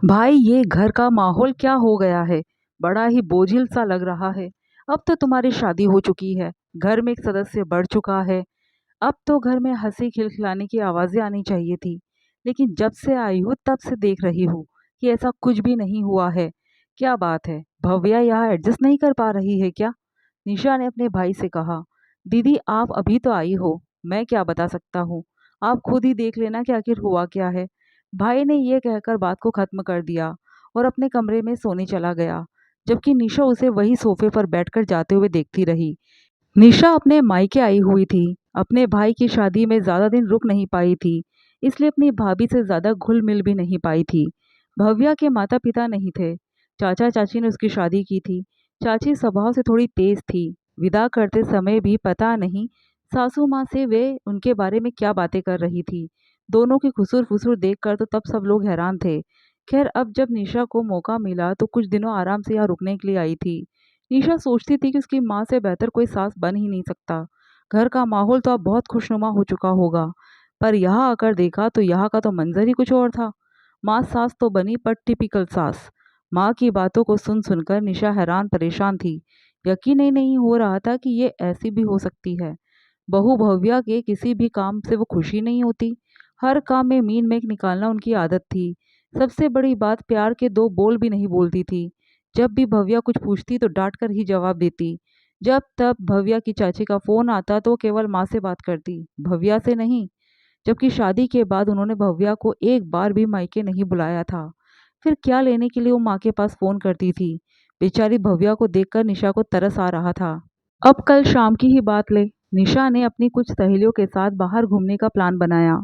भाई ये घर का माहौल क्या हो गया है। बड़ा ही बोझिल सा लग रहा है। अब तो तुम्हारी शादी हो चुकी है। घर में एक सदस्य बढ़ चुका है। अब तो घर में हंसी खिलखिलाने की आवाजें आनी चाहिए थी। लेकिन जब से आई हूँ तब से देख रही हूँ कि ऐसा कुछ भी नहीं हुआ है। क्या बात है, भव्या यहाँ एडजस्ट नहीं कर पा रही है क्या? निशा ने अपने भाई से कहा। दीदी आप अभी तो आई हो, मैं क्या बता सकता हूँ। आप खुद ही देख लेना कि आखिर हुआ क्या है। भाई ने ये कहकर बात को खत्म कर दिया और अपने कमरे में सोने चला गया, जबकि निशा उसे वही सोफे पर बैठकर जाते हुए देखती रही। निशा अपने मायके आई हुई थी। अपने भाई की शादी में ज़्यादा दिन रुक नहीं पाई थी, इसलिए अपनी भाभी से ज़्यादा घुल मिल भी नहीं पाई थी। भव्या के माता पिता नहीं थे। चाचा चाची ने उसकी शादी की थी। चाची स्वभाव से थोड़ी तेज थी। विदा करते समय भी पता नहीं सासू माँ से वे उनके बारे में क्या बातें कर रही थी। दोनों की खुसुर फुसुर देखकर तो तब सब लोग हैरान थे। खैर अब जब निशा को मौका मिला तो कुछ दिनों आराम से यहाँ रुकने के लिए आई थी। निशा सोचती थी कि उसकी माँ से बेहतर कोई सास बन ही नहीं सकता। घर का माहौल तो अब बहुत खुशनुमा हो चुका होगा, पर यहाँ आकर देखा तो यहाँ का तो मंजर ही कुछ और था। माँ सास तो बनी पर टिपिकल सास। माँ की बातों को सुन सुनकर निशा हैरान परेशान थी। यकीन ही नहीं हो रहा था कि ये ऐसी भी हो सकती है। बहू भव्या के किसी भी काम से वो खुशी नहीं होती। हर काम में मीन मेख निकालना उनकी आदत थी। सबसे बड़ी बात, प्यार के दो बोल भी नहीं बोलती थी। जब भी भव्या कुछ पूछती तो डांट कर ही जवाब देती। जब तब भव्या की चाची का फोन आता तो केवल माँ से बात करती, भव्या से नहीं। जबकि शादी के बाद उन्होंने भव्या को एक बार भी मायके नहीं बुलाया था। फिर क्या लेने के लिए वो माँ के पास फोन करती थी। बेचारी भव्या को देखकर निशा को तरस आ रहा था। अब कल शाम की ही बात ले, निशा ने अपनी कुछ सहेलियों के साथ बाहर घूमने का प्लान बनाया।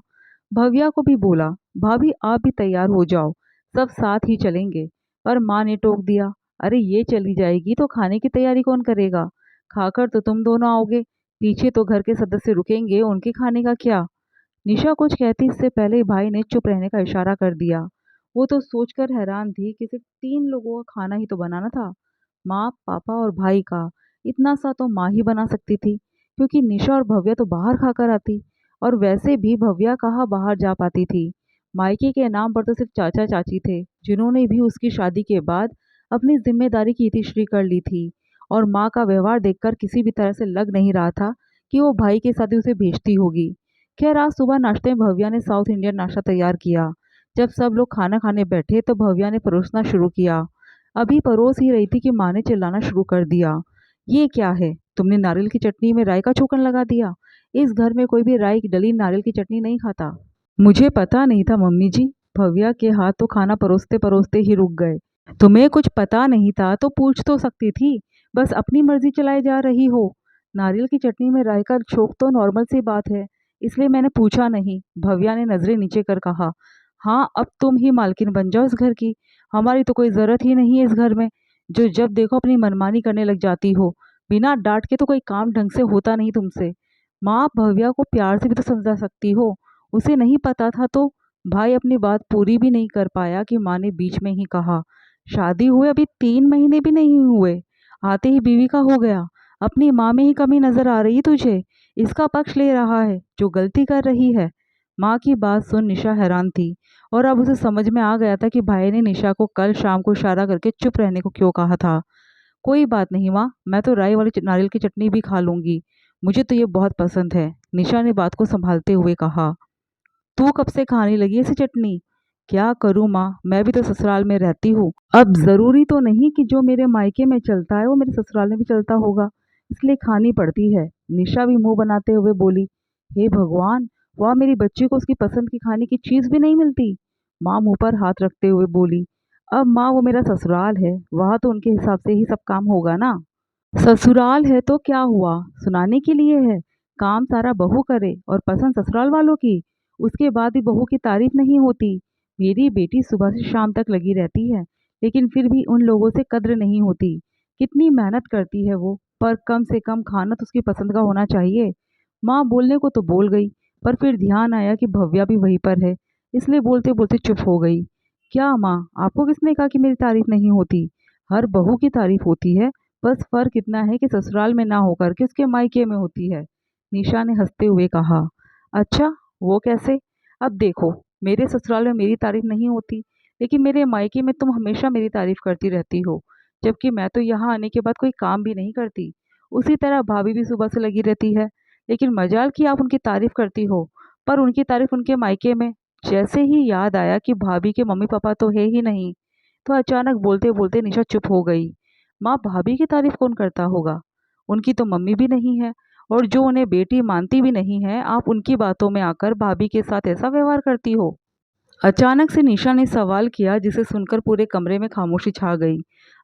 भव्या को भी बोला, भाभी आप भी तैयार हो जाओ, सब साथ ही चलेंगे। पर माँ ने टोक दिया, अरे ये चली जाएगी तो खाने की तैयारी कौन करेगा? खाकर तो तुम दोनों आओगे, पीछे तो घर के सदस्य रुकेंगे, उनके खाने का क्या? निशा कुछ कहती इससे पहले ही भाई ने चुप रहने का इशारा कर दिया। वो तो सोचकर हैरान थी कि सिर्फ 3 लोगों का खाना ही तो बनाना था। माँ पापा और भाई का। इतना सा तो माँ ही बना सकती थी, क्योंकि निशा और भव्या तो बाहर खाकर आती। और वैसे भी भव्या कहाँ बाहर जा पाती थी। मायके के नाम पर तो सिर्फ चाचा चाची थे, जिन्होंने भी उसकी शादी के बाद अपनी जिम्मेदारी की इतिश्री कर ली थी। और माँ का व्यवहार देखकर किसी भी तरह से लग नहीं रहा था कि वो भाई के साथ ही उसे भेजती होगी। खैर आज सुबह नाश्ते में भव्या ने साउथ इंडियन नाश्ता तैयार किया। जब सब लोग खाना खाने बैठे तो भव्या ने परोसना शुरू किया। अभी परोस ही रही थी कि माँ ने चिल्लाना शुरू कर दिया, ये क्या है, तुमने नारियल की चटनी में राई का छौंकन लगा दिया? इस घर में कोई भी राई डली नारियल की चटनी नहीं खाता। मुझे पता नहीं था मम्मी जी। भव्या के हाथ तो खाना परोसते परोसते ही रुक गए। तुम्हें कुछ पता नहीं था तो पूछ तो सकती थी, बस अपनी मर्जी चलाए जा रही हो। नारियल की चटनी में राई का छोंक तो नॉर्मल सी बात है, इसलिए मैंने पूछा नहीं। भव्या ने नजरें नीचे कर कहा। हाँ अब तुम ही मालकिन बन जाओ इस घर की। हमारी तो कोई जरूरत ही नहीं है इस घर में, जो जब देखो अपनी मनमानी करने लग जाती हो। बिना डांट के तो कोई काम ढंग से होता नहीं तुमसे। माँ भव्या को प्यार से भी तो समझा सकती हो, उसे नहीं पता था तो? भाई अपनी बात पूरी भी नहीं कर पाया कि माँ ने बीच में ही कहा, शादी हुए अभी 3 महीने भी नहीं हुए, आते ही बीवी का हो गया। अपनी माँ में ही कमी नजर आ रही तुझे? इसका पक्ष ले रहा है जो गलती कर रही है। माँ की बात सुन निशा हैरान थी, और अब उसे समझ में आ गया था कि भाई ने निशा को कल शाम को इशारा करके चुप रहने को क्यों कहा था। कोई बात नहीं माँ, मैं तो राई वाली नारियल की चटनी भी खा लूंगी, मुझे तो ये बहुत पसंद है, निशा ने बात को संभालते हुए कहा। तू कब से खाने लगी ऐसी चटनी? क्या करूँ माँ, मैं भी तो ससुराल में रहती हूँ। अब जरूरी तो नहीं कि जो मेरे मायके में चलता है वो मेरे ससुराल में भी चलता होगा, इसलिए खानी पड़ती है। निशा भी मुंह बनाते हुए बोली। हे भगवान, वह मेरी बच्ची को उसकी पसंद की खाने की चीज भी नहीं मिलती? माँ मुंह पर हाथ रखते हुए बोली। अब माँ वो मेरा ससुराल है, वहाँ तो उनके हिसाब से ही सब काम होगा ना। ससुराल है तो क्या हुआ, सुनाने के लिए है। काम सारा बहू करे और पसंद ससुराल वालों की, उसके बाद भी बहू की तारीफ नहीं होती। मेरी बेटी सुबह से शाम तक लगी रहती है, लेकिन फिर भी उन लोगों से कद्र नहीं होती। कितनी मेहनत करती है वो, पर कम से कम खाना तो उसकी पसंद का होना चाहिए। माँ बोलने को तो बोल गई, पर फिर ध्यान आया कि भव्या भी वहीं पर है, इसलिए बोलते बोलते चुप हो गई। क्या माँ, आपको किसने कहा कि मेरी तारीफ नहीं होती? हर बहू की तारीफ होती है, बस फर्क इतना है कि ससुराल में ना होकर के उसके मायके में होती है। निशा ने हंसते हुए कहा। अच्छा, वो कैसे? अब देखो, मेरे ससुराल में मेरी तारीफ नहीं होती, लेकिन मेरे मायके में तुम हमेशा मेरी तारीफ करती रहती हो, जबकि मैं तो यहाँ आने के बाद कोई काम भी नहीं करती। उसी तरह भाभी भी सुबह से लगी रहती है, लेकिन मजाल कि आप उनकी तारीफ करती हो, पर उनकी तारीफ उनके मायके में। जैसे ही याद आया कि भाभी के मम्मी पापा तो है ही नहीं, तो अचानक बोलते बोलते निशा चुप हो गई। माँ, भाभी की तारीफ कौन करता होगा? उनकी तो मम्मी भी नहीं है, और जो उन्हें बेटी मानती भी नहीं है, आप उनकी बातों में आकर भाभी के साथ ऐसा व्यवहार करती हो। अचानक से निशा ने सवाल किया, जिसे सुनकर पूरे कमरे में खामोशी छा गई।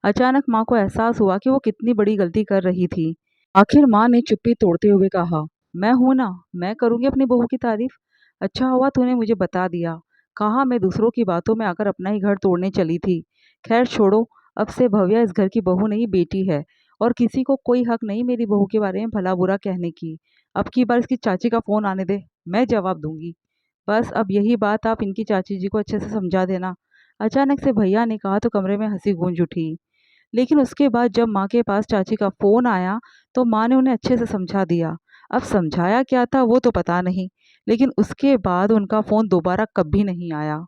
अचानक माँ को एहसास हुआ कि वो कितनी बड़ी गलती कर रही थी। आखिर माँ ने चुप्पी तोड़ते हुए कहा, मैं हूं ना, मैं करूंगी अपनी बहू की तारीफ। अच्छा हुआ तूने मुझे बता दिया, कहा मैं दूसरों की बातों में आकर अपना ही घर तोड़ने चली थी। खैर छोड़ो, अब से भव्या इस घर की बहू नहीं, बेटी है, और किसी को कोई हक नहीं मेरी बहू के बारे में भला बुरा कहने की। अब की बार इसकी चाची का फोन आने दे, मैं जवाब दूंगी। बस अब यही बात आप इनकी चाची जी को अच्छे से समझा देना। अचानक से भैया ने कहा तो कमरे में हंसी गूंज उठी। लेकिन उसके बाद जब माँ के पास चाची का फोन आया, तो माँ ने उन्हें अच्छे से समझा दिया। अब समझाया क्या था वो तो पता नहीं, लेकिन उसके बाद उनका फोन दोबारा कभी नहीं आया।